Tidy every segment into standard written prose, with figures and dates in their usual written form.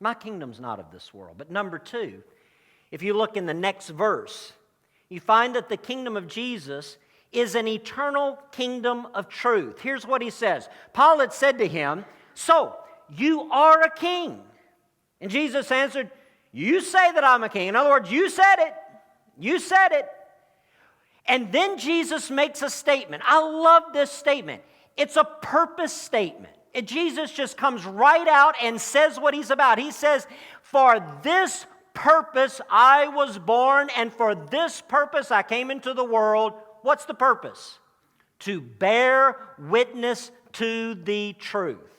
My kingdom's not of this world. But number two, if you look in the next verse, you find that the kingdom of Jesus is an eternal kingdom of truth. Here's what he says. Paul had said to him, "So, you are a king." And Jesus answered, "You say that I'm a king." In other words, you said it. You said it. And then Jesus makes a statement. I love this statement. It's a purpose statement. And Jesus just comes right out and says what he's about. He says, "For this purpose I was born, and for this purpose I came into the world." What's the purpose? To bear witness to the truth.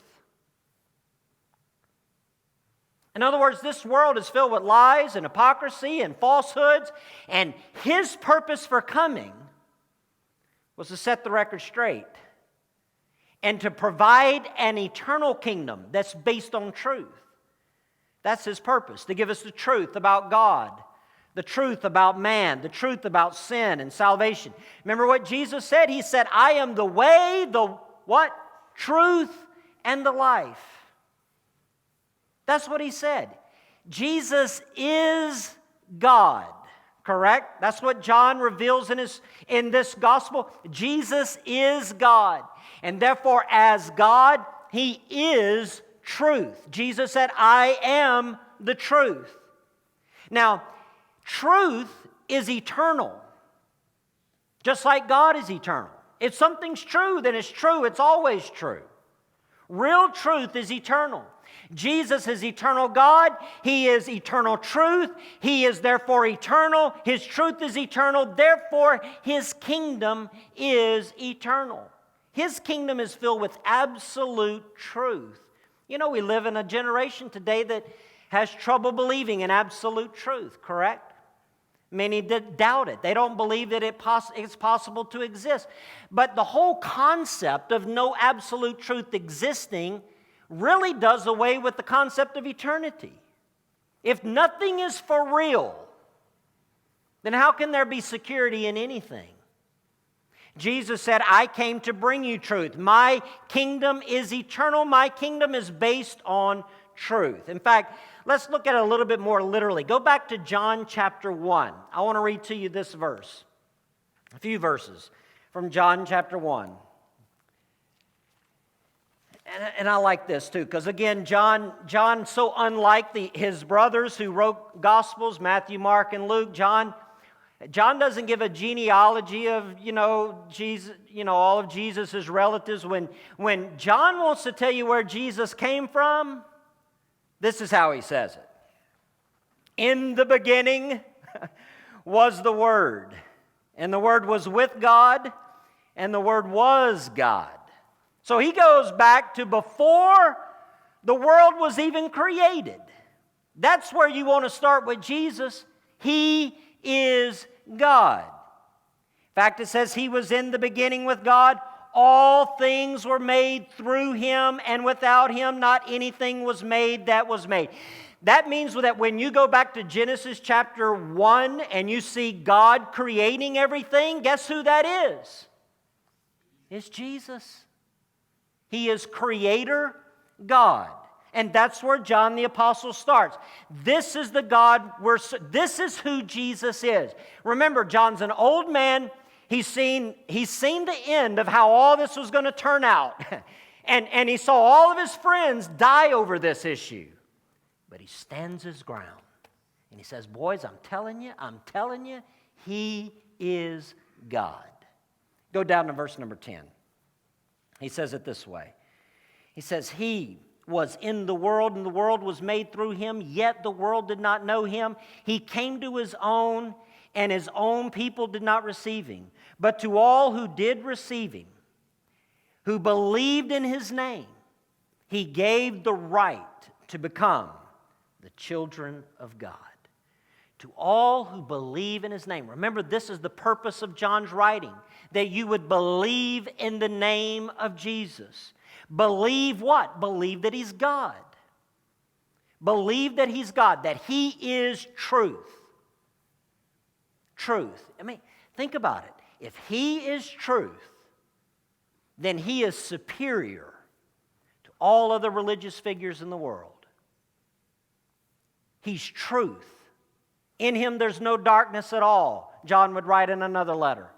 In other words, this world is filled with lies and hypocrisy and falsehoods, and his purpose for coming was to set the record straight and to provide an eternal kingdom that's based on truth. That's his purpose, to give us the truth about God, the truth about man, the truth about sin and salvation. Remember what Jesus said? He said, "I am the way, the what? Truth and the life." That's what he said. Jesus is God, correct? That's what John reveals in this gospel. Jesus is God. And therefore, as God, he is truth. Jesus said, "I am the truth." Now, truth is eternal, just like God is eternal. If something's true, then it's true. It's always true. Real truth is eternal. Jesus is eternal God. He is eternal truth. He is therefore eternal. His truth is eternal. Therefore, his kingdom is eternal. His kingdom is filled with absolute truth. You know, we live in a generation today that has trouble believing in absolute truth, correct? Many doubt it. They don't believe that it's possible to exist. But the whole concept of no absolute truth existing really does away with the concept of eternity. If nothing is for real, then how can there be security in anything? Jesus said, "I came to bring you truth. My kingdom is eternal. My kingdom is based on truth." In fact, let's look at it a little bit more literally. Go back to John chapter 1. I want to read to you this verse. A few verses from John chapter 1. And I like this too, because again, John, so unlike his brothers who wrote Gospels, Matthew, Mark, and Luke, John doesn't give a genealogy of, Jesus, all of Jesus' relatives. When John wants to tell you where Jesus came from, this is how he says it. "In the beginning was the Word, and the Word was with God, and the Word was God." So he goes back to before the world was even created. That's where you want to start with Jesus. He is God. In fact, it says he was in the beginning with God. All things were made through him, and without him not anything was made that was made. That means that when you go back to Genesis chapter 1 and you see God creating everything, guess who that is? It's Jesus. He is Creator God. And that's where John the Apostle starts. This is the God this is who Jesus is. Remember, John's an old man. He's seen the end of how all this was going to turn out. and he saw all of his friends die over this issue. But he stands his ground. And he says, "Boys, I'm telling you, he is God." Go down to verse number 10. He says it this way. He says, "He was in the world, and the world was made through him, yet the world did not know him. He came to his own, and his own people did not receive him. But to all who did receive him, who believed in his name, he gave the right to become the children of God." To all who believe in his name. Remember, this is the purpose of John's writing, that you would believe in the name of Jesus. Believe what? Believe that he's God. Believe that he's God, that he is truth. Truth. I mean, think about it. If he is truth, then he is superior to all other religious figures in the world. He's truth. In Him there's no darkness at all, John would write in another letter.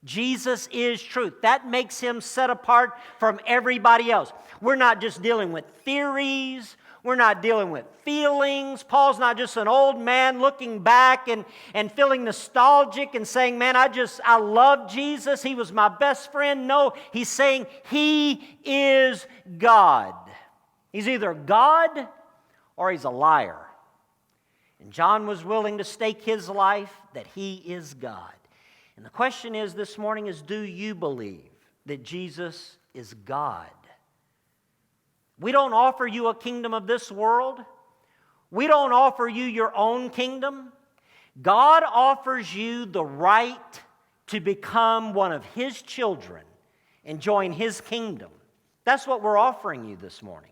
Jesus is truth. That makes Him set apart from everybody else. We're not just dealing with theories. We're not dealing with feelings. Paul's not just an old man looking back and feeling nostalgic and saying, man, I love Jesus. He was my best friend. No, he's saying He is God. He's either God or He's a liar. And John was willing to stake his life that He is God. And the question is this morning is, do you believe that Jesus is God? We don't offer you a kingdom of this world. We don't offer you your own kingdom. God offers you the right to become one of His children and join His kingdom. That's what we're offering you this morning.